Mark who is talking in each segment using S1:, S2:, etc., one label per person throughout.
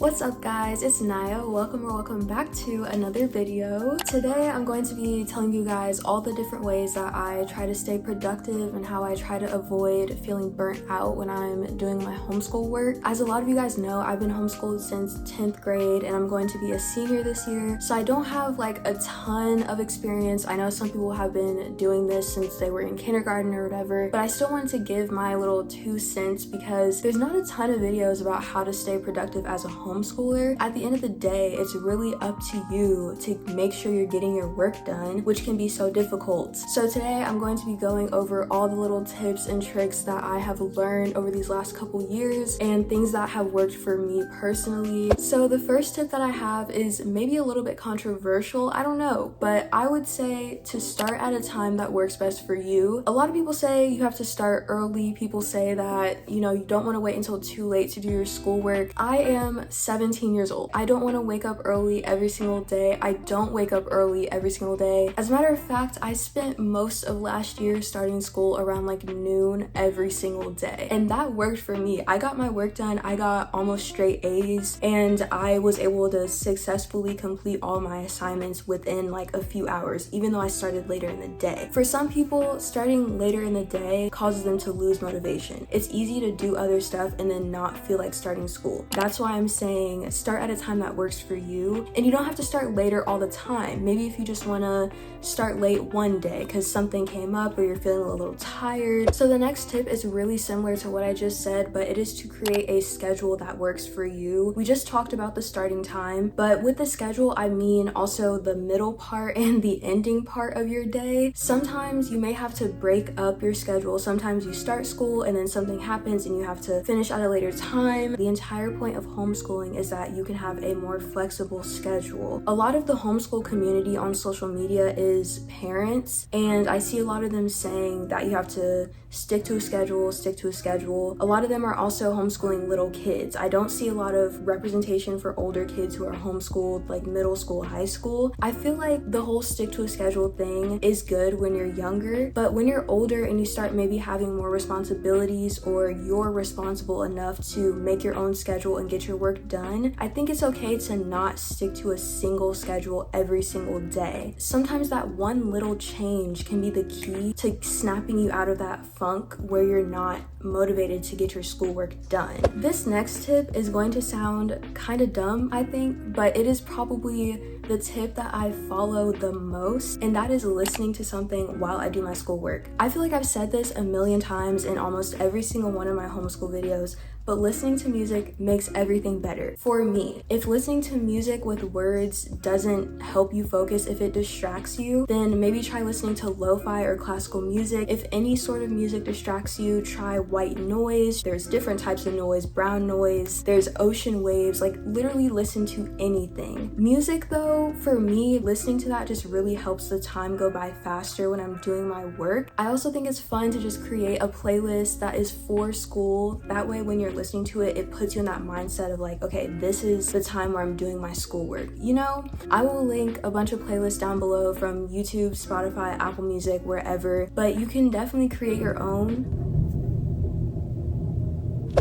S1: What's up guys, it's Naya. Welcome back to another video. Today I'm going to be telling you guys all the different ways that I try to stay productive and how I try to avoid feeling burnt out when I'm doing my homeschool work. As a lot of you guys know, I've been homeschooled since 10th grade and I'm going to be a senior this year. So I don't have like a ton of experience. I know some people have been doing this since they were in kindergarten or whatever, but I still wanted to give my little 2 cents because there's not a ton of videos about how to stay productive as a homeschooler. At the end of the day, it's really up to you to make sure you're getting your work done, which can be so difficult. So today I'm going to be going over all the little tips and tricks that I have learned over these last couple years and things that have worked for me personally. So the first tip that I have is maybe a little bit controversial, I don't know, but I would say to start at a time that works best for you. A lot of people say you have to start early. People say that, you don't want to wait until too late to do your schoolwork. I am 17 years old. I don't want to wake up early every single day. I don't wake up early every single day. As a matter of fact, I spent most of last year starting school around like noon every single day. And that worked for me. I got my work done. I got almost straight A's and I was able to successfully complete all my assignments within like a few hours, even though I started later in the day. For some people, starting later in the day causes them to lose motivation. It's easy to do other stuff and then not feel like starting school. That's why I'm saying start at a time that works for you, and you don't have to start later all the time. Maybe if you just want to start late one day because something came up or you're feeling a little tired. So the next tip is really similar to what I just said, but it is to create a schedule that works for you. We just talked about the starting time, but with the schedule I mean also the middle part and the ending part of your day. Sometimes you may have to break up your schedule. Sometimes you start school and then something happens and you have to finish at a later time. The entire point of homeschooling is that you can have a more flexible schedule. A lot of the homeschool community on social media is parents, and I see a lot of them saying that you have to stick to a schedule. A lot of them are also homeschooling little kids. I don't see a lot of representation for older kids who are homeschooled, like middle school, high school. I feel like the whole stick to a schedule thing is good when you're younger, but when you're older and you start maybe having more responsibilities or you're responsible enough to make your own schedule and get your work done, I think it's okay to not stick to a single schedule every single day. Sometimes that one little change can be the key to snapping you out of that funk where you're not motivated to get your schoolwork done. This next tip is going to sound kind of dumb, I think, but it is probably the tip that I follow the most, and that is listening to something while I do my schoolwork. I feel like I've said this a million times in almost every single one of my homeschool videos, but listening to music makes everything better for me. If listening to music with words doesn't help you focus, if it distracts you, then maybe try listening to lo-fi or classical music. If any sort of music distracts you, try white noise. There's different types of noise, brown noise, there's ocean waves, like literally listen to anything. Music though, for me, listening to that just really helps the time go by faster when I'm doing my work. I also think it's fun to just create a playlist that is for school. That way when you're listening to it, it puts you in that mindset of like, okay, this is the time where I'm doing my schoolwork. I will link a bunch of playlists down below from YouTube, Spotify, Apple Music, wherever, but you can definitely create your own.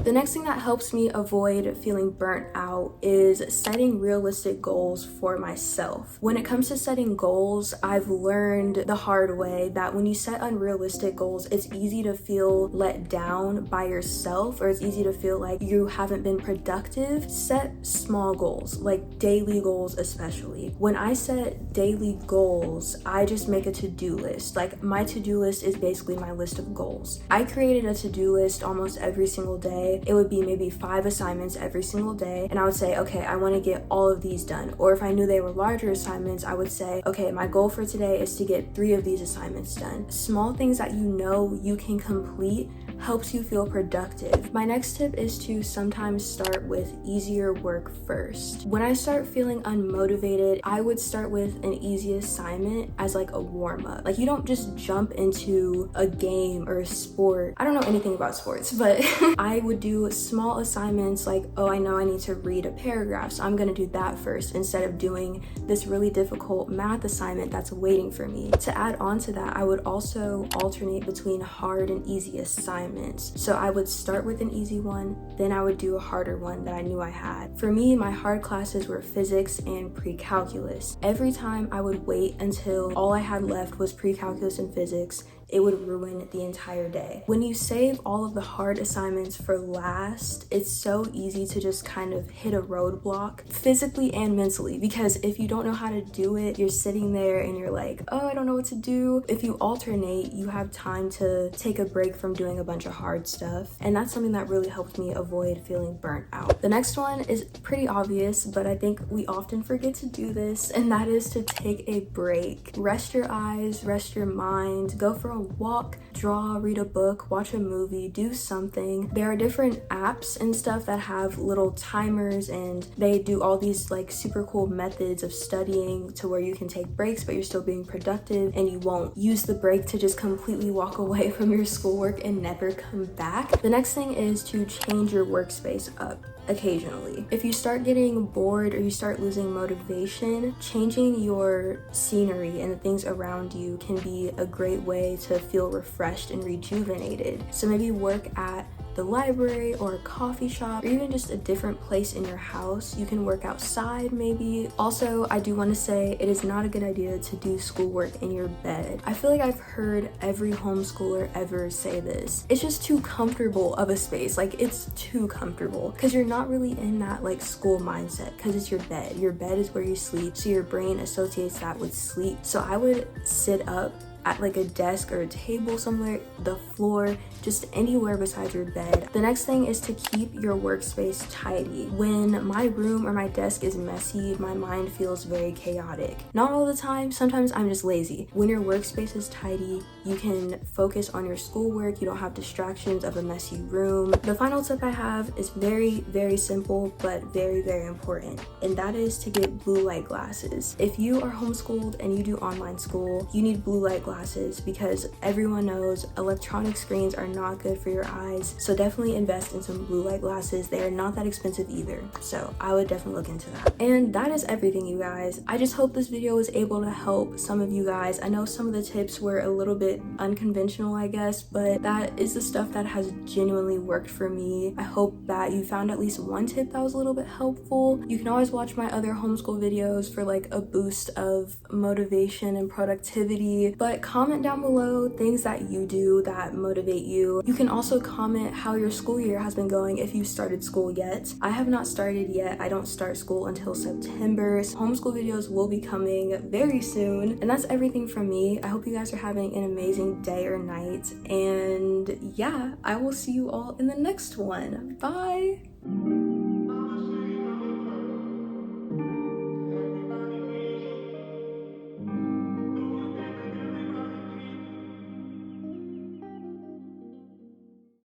S1: The next thing that helps me avoid feeling burnt out is setting realistic goals for myself. When it comes to setting goals, I've learned the hard way that when you set unrealistic goals, it's easy to feel let down by yourself, or it's easy to feel like you haven't been productive. Set small goals, like daily goals especially. When I set daily goals, I just make a to-do list. Like my to-do list is basically my list of goals. I created a to-do list almost every single day. It would be maybe 5 assignments every single day, and I would say, okay, I want to get all of these done. Or if I knew they were larger assignments, I would say, okay, my goal for today is to get 3 of these assignments done. Small things that you can complete helps you feel productive. My next tip is to sometimes start with easier work first. When I start feeling unmotivated, I would start with an easy assignment as like a warm-up. Like you don't just jump into a game or a sport. I don't know anything about sports, but I would do small assignments like, oh, I know I need to read a paragraph, so I'm gonna do that first instead of doing this really difficult math assignment that's waiting for me. To add on to that, I would also alternate between hard and easy assignments. assignments. So I would start with an easy one, then I would do a harder one that I knew I had. For me, my hard classes were physics and pre-calculus. Every time I would wait until all I had left was pre-calculus and physics, it would ruin the entire day. When you save all of the hard assignments for last, it's so easy to just kind of hit a roadblock physically and mentally, because if you don't know how to do it, you're sitting there and you're like, oh, I don't know what to do. If you alternate, you have time to take a break from doing a bunch of hard stuff, and that's something that really helped me avoid feeling burnt out. The next one is pretty obvious, but I think we often forget to do this, and that is to take a break. Rest your eyes, rest your mind, go for a walk, draw, read a book, watch a movie, do something. There are different apps and stuff that have little timers, and they do all these like super cool methods of studying to where you can take breaks but you're still being productive, and you won't use the break to just completely walk away from your schoolwork and never come back. The next thing is to change your workspace up occasionally. If you start getting bored or you start losing motivation, changing your scenery and the things around you can be a great way to feel refreshed and rejuvenated. So maybe work at the library or a coffee shop, or even just a different place in your house. You can work outside maybe. Also, I do want to say it is not a good idea to do schoolwork in your bed. I feel like I've heard every homeschooler ever say this. It's just too comfortable of a space. Like, it's too comfortable because you're not really in that like school mindset, because it's your bed. Your bed is where you sleep, so your brain associates that with sleep. So I would sit up at like a desk or a table somewhere, the floor, just anywhere besides your bed. The next thing is to keep your workspace tidy. When my room or my desk is messy, my mind feels very chaotic. Not all the time, sometimes I'm just lazy. When your workspace is tidy, you can focus on your schoolwork, you don't have distractions of a messy room. The final tip I have is very, very simple, but very, very important, and that is to get blue light glasses. If you are homeschooled and you do online school, you need blue light glasses, because everyone knows electronic screens are not good for your eyes. So definitely invest in some blue light glasses. They are not that expensive either, so I would definitely look into that. And that is everything, you guys. I just hope this video was able to help some of you guys. I know some of the tips were a little bit unconventional, I guess, but that is the stuff that has genuinely worked for me. I hope that you found at least one tip that was a little bit helpful. You can always watch my other homeschool videos for like a boost of motivation and productivity, but comment down below things that you do that motivate you. You can also comment how your school year has been going if you started school yet. I have not started yet. I don't start school until September. So homeschool videos will be coming very soon. And that's everything from me. I hope you guys are having an amazing day or night. And yeah, I will see you all in the next one. Bye!